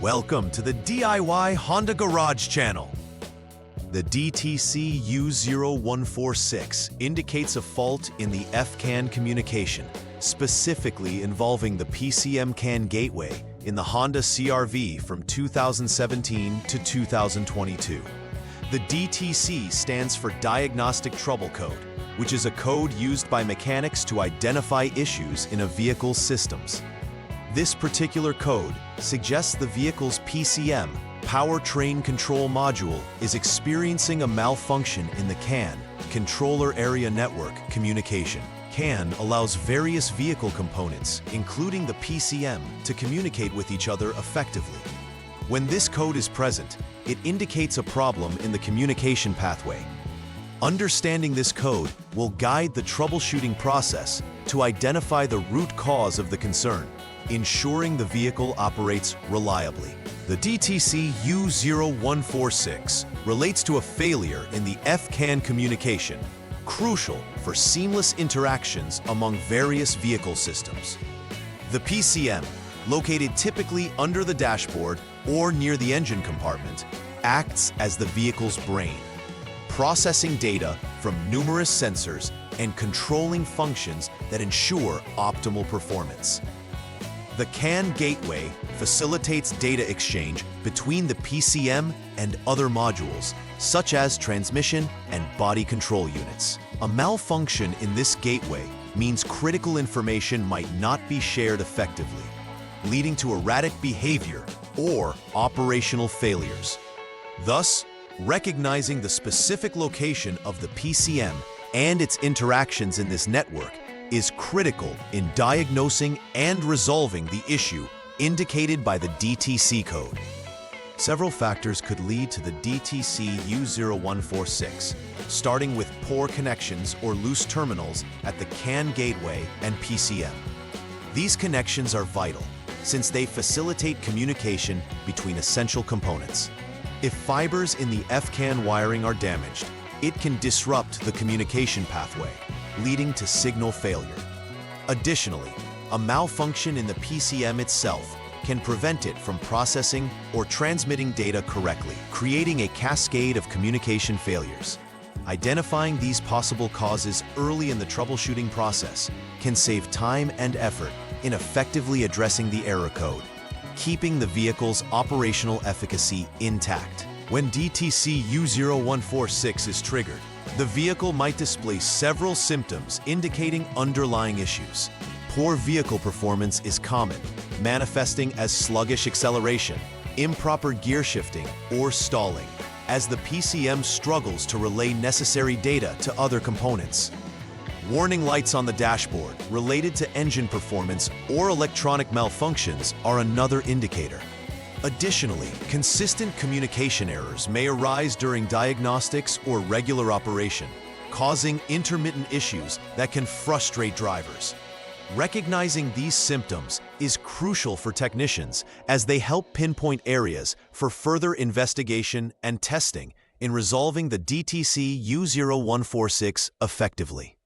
Welcome to the DIY Honda Garage channel. The DTC U0146 indicates a fault in the CAN communication, specifically involving the PCM-CAN gateway in the Honda CRV from 2017 to 2022. The DTC stands for Diagnostic Trouble Code, which is a code used by mechanics to identify issues in a vehicle's systems. This particular code suggests the vehicle's PCM, Powertrain Control Module, is experiencing a malfunction in the CAN, Controller Area Network, communication. CAN allows various vehicle components, including the PCM, to communicate with each other effectively. When this code is present, it indicates a problem in the communication pathway. Understanding this code will guide the troubleshooting process to identify the root cause of the concern, ensuring the vehicle operates reliably. The DTC U0146 relates to a failure in the CAN communication, crucial for seamless interactions among various vehicle systems. The PCM, located typically under the dashboard or near the engine compartment, acts as the vehicle's brain, processing data from numerous sensors and controlling functions that ensure optimal performance. The CAN gateway facilitates data exchange between the PCM and other modules, such as transmission and body control units. A malfunction in this gateway means critical information might not be shared effectively, leading to erratic behavior or operational failures. Thus, recognizing the specific location of the PCM and its interactions in this network is critical in diagnosing and resolving the issue indicated by the DTC code. Several factors could lead to the DTC U0146, starting with poor connections or loose terminals at the CAN gateway and PCM. These connections are vital since they facilitate communication between essential components. If fibers in the CAN wiring are damaged, it can disrupt the communication pathway, leading to signal failure. Additionally, a malfunction in the PCM itself can prevent it from processing or transmitting data correctly, creating a cascade of communication failures. Identifying these possible causes early in the troubleshooting process can save time and effort in effectively addressing the error code, keeping the vehicle's operational efficacy intact. When DTC U0146 is triggered, the vehicle might display several symptoms indicating underlying issues. Poor vehicle performance is common, manifesting as sluggish acceleration, improper gear shifting, or stalling, as the PCM struggles to relay necessary data to other components. Warning lights on the dashboard related to engine performance or electronic malfunctions are another indicator. Additionally, consistent communication errors may arise during diagnostics or regular operation, causing intermittent issues that can frustrate drivers. Recognizing these symptoms is crucial for technicians as they help pinpoint areas for further investigation and testing in resolving the DTC U0146 effectively.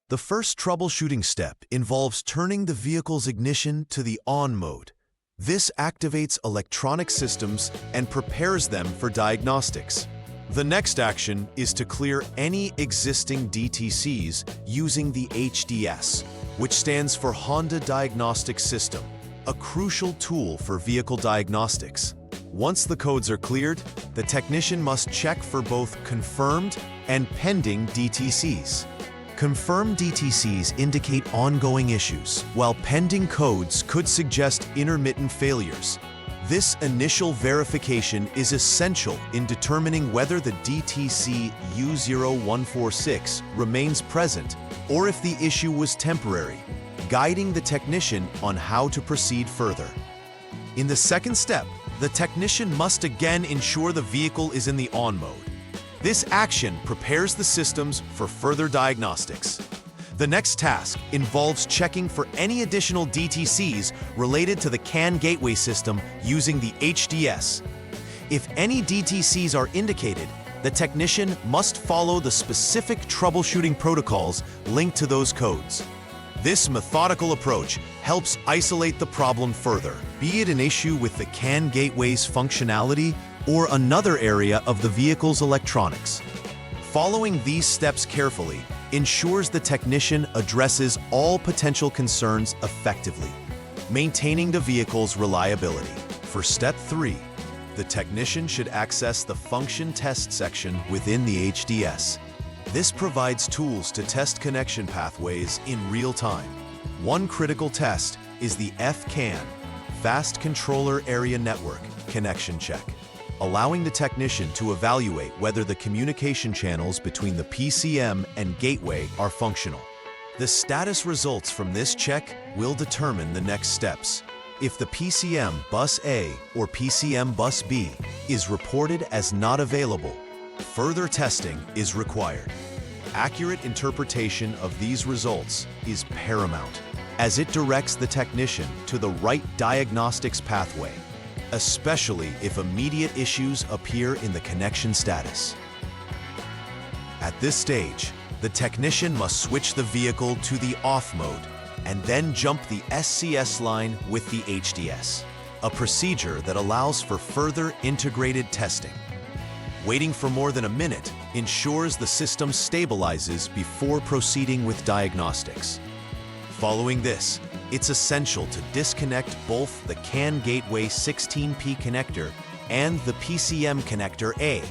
The first troubleshooting step involves turning the vehicle's ignition to the on mode. This activates electronic systems and prepares them for diagnostics. The next action is to clear any existing DTCs using the HDS, which stands for Honda Diagnostic System, a crucial tool for vehicle diagnostics. Once the codes are cleared, the technician must check for both confirmed and pending DTCs. Confirmed DTCs indicate ongoing issues, while pending codes could suggest intermittent failures. This initial verification is essential in determining whether the DTC U0146 remains present or if the issue was temporary, guiding the technician on how to proceed further. In the second step, the technician must again ensure the vehicle is in the on mode. This action prepares the systems for further diagnostics. The next task involves checking for any additional DTCs related to the CAN gateway system using the HDS. If any DTCs are indicated, the technician must follow the specific troubleshooting protocols linked to those codes. This methodical approach helps isolate the problem further, be it an issue with the CAN gateway's functionality or another area of the vehicle's electronics. Following these steps carefully ensures the technician addresses all potential concerns effectively, maintaining the vehicle's reliability. For Step 3, the technician should access the Function Test section within the HDS. This provides tools to test connection pathways in real time. One critical test is the FCAN, Fast Controller Area Network, connection check, allowing the technician to evaluate whether the communication channels between the PCM and gateway are functional. The status results from this check will determine the next steps. If the PCM bus A or PCM bus B is reported as not available, further testing is required. Accurate interpretation of these results is paramount, as it directs the technician to the right diagnostics pathway, especially if immediate issues appear in the connection status. At this stage, the technician must switch the vehicle to the off mode and then jump the SCS line with the HDS, a procedure that allows for further integrated testing. Waiting for more than a minute ensures the system stabilizes before proceeding with diagnostics. Following this, it's essential to disconnect both the CAN Gateway 16P connector and the PCM connector A,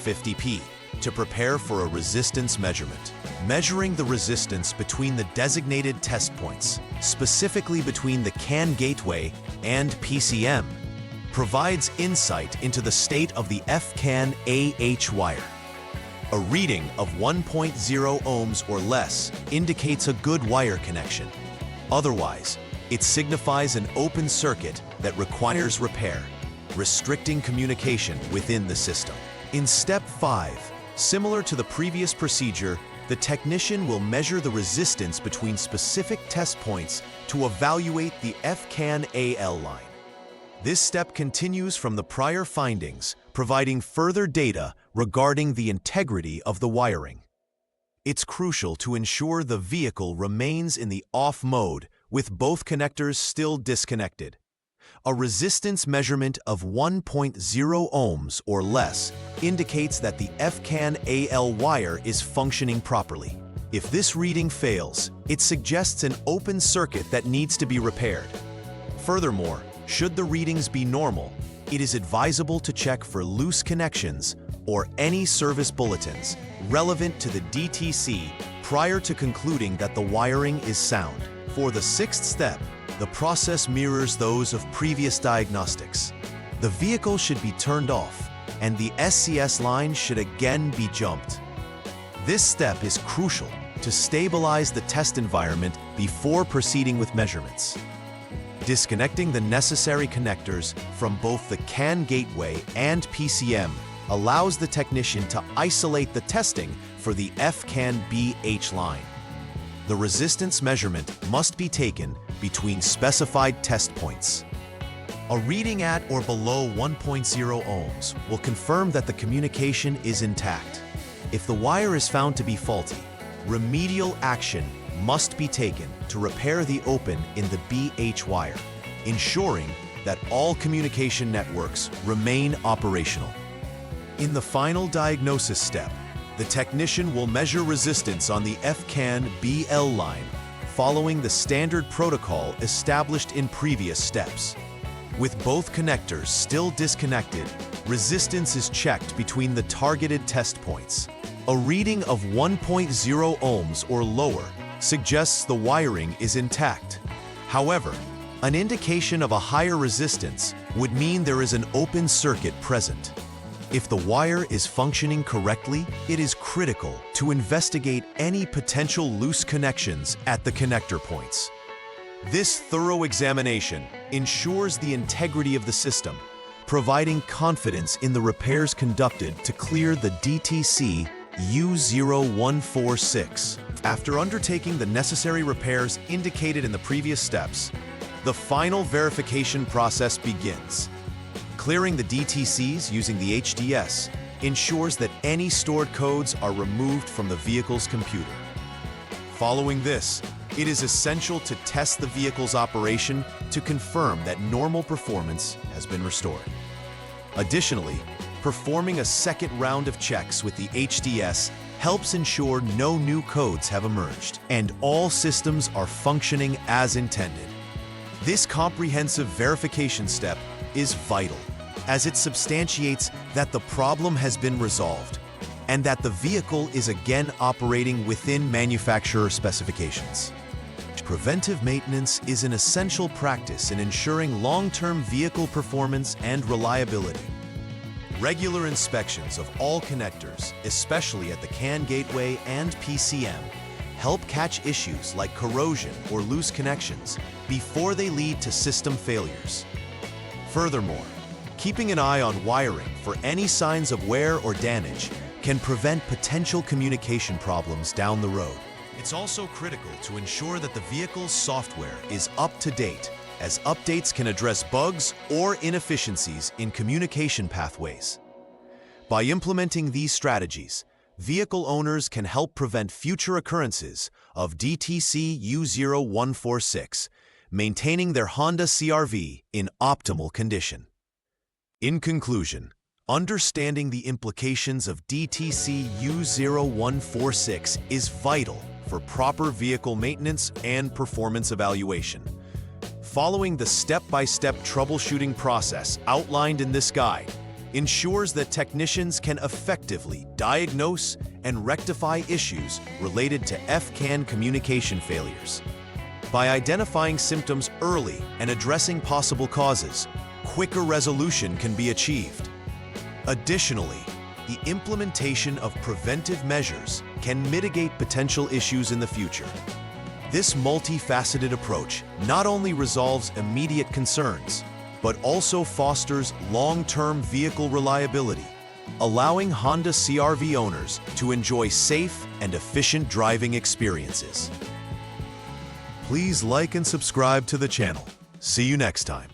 50P, to prepare for a resistance measurement. Measuring the resistance between the designated test points, specifically between the CAN Gateway and PCM, provides insight into the state of the FCAN AH wire. A reading of 1.0 ohms or less indicates a good wire connection. Otherwise, it signifies an open circuit that requires repair, restricting communication within the system. In Step 5, similar to the previous procedure, the technician will measure the resistance between specific test points to evaluate the FCAN AL line. This step continues from the prior findings, providing further data regarding the integrity of the wiring. It's crucial to ensure the vehicle remains in the off mode with both connectors still disconnected. A resistance measurement of 1.0 ohms or less indicates that the FCAN AL wire is functioning properly. If this reading fails, it suggests an open circuit that needs to be repaired. Furthermore, should the readings be normal, it is advisable to check for loose connections or any service bulletins relevant to the DTC prior to concluding that the wiring is sound. For the sixth step, the process mirrors those of previous diagnostics. The vehicle should be turned off, and the SCS line should again be jumped. This step is crucial to stabilize the test environment before proceeding with measurements. Disconnecting the necessary connectors from both the CAN gateway and PCM allows the technician to isolate the testing for the FCAN BH line. The resistance measurement must be taken between specified test points. A reading at or below 1.0 ohms will confirm that the communication is intact. If the wire is found to be faulty, remedial action must be taken to repair the open in the BH wire, ensuring that all communication networks remain operational. In the final diagnosis step, the technician will measure resistance on the FCAN BL line, following the standard protocol established in previous steps. With both connectors still disconnected, resistance is checked between the targeted test points. A reading of 1.0 ohms or lower suggests the wiring is intact. However, an indication of a higher resistance would mean there is an open circuit present. If the wire is functioning correctly, it is critical to investigate any potential loose connections at the connector points. This thorough examination ensures the integrity of the system, providing confidence in the repairs conducted to clear the DTC U0146. After undertaking the necessary repairs indicated in the previous steps, the final verification process begins. Clearing the DTCs using the HDS ensures that any stored codes are removed from the vehicle's computer. Following this, It is essential to test the vehicle's operation to confirm that normal performance has been restored. Additionally, performing a second round of checks with the HDS helps ensure no new codes have emerged and all systems are functioning as intended. This comprehensive verification step is vital, as it substantiates that the problem has been resolved and that the vehicle is again operating within manufacturer specifications. Preventive maintenance is an essential practice in ensuring long-term vehicle performance and reliability. Regular inspections of all connectors, especially at the CAN gateway and PCM, help catch issues like corrosion or loose connections before they lead to system failures. Furthermore, keeping an eye on wiring for any signs of wear or damage can prevent potential communication problems down the road. It's also critical to ensure that the vehicle's software is up to date, as updates can address bugs or inefficiencies in communication pathways. By implementing these strategies, vehicle owners can help prevent future occurrences of DTC U0146, maintaining their Honda CRV in optimal condition. In conclusion, understanding the implications of DTC U0146 is vital for proper vehicle maintenance and performance evaluation. Following the step-by-step troubleshooting process outlined in this guide ensures that technicians can effectively diagnose and rectify issues related to CAN communication failures. By identifying symptoms early and addressing possible causes, quicker resolution can be achieved. Additionally, the implementation of preventive measures can mitigate potential issues in the future. This multifaceted approach not only resolves immediate concerns, but also fosters long-term vehicle reliability, allowing Honda CRV owners to enjoy safe and efficient driving experiences. Please like and subscribe to the channel. See you next time.